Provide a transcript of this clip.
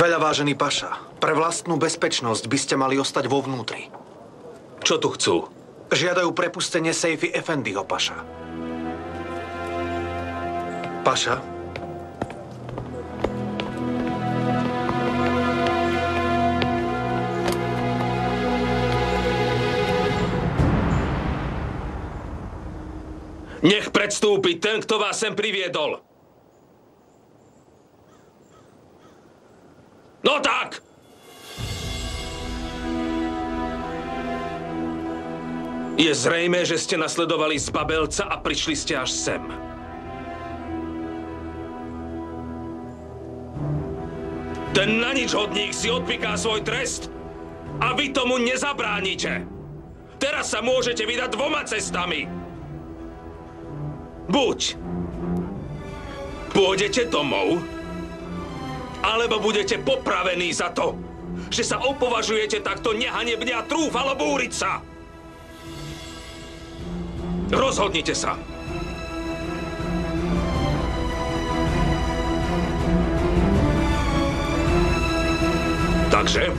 Veľavážený paša, pre vlastnú bezpečnosť by ste mali ostať vo vnútri. Čo tu chcú? Žiadajú prepustenie Sejfi Efendiho, paša. Paša? Nech predstúpi ten, kto vás sem priviedol. No tak! Je zrejmé, že ste nasledovali z Babelca a prišli ste až sem. Ten naničhodník si odpiká svoj trest a vy tomu nezabránite. Teraz sa môžete vydať dvoma cestami. Buď pôjdete domov, alebo budete popravení za to, že sa opovažujete takto nehanebne a trúfalo búriť sa. Rozhodnite sa. Takže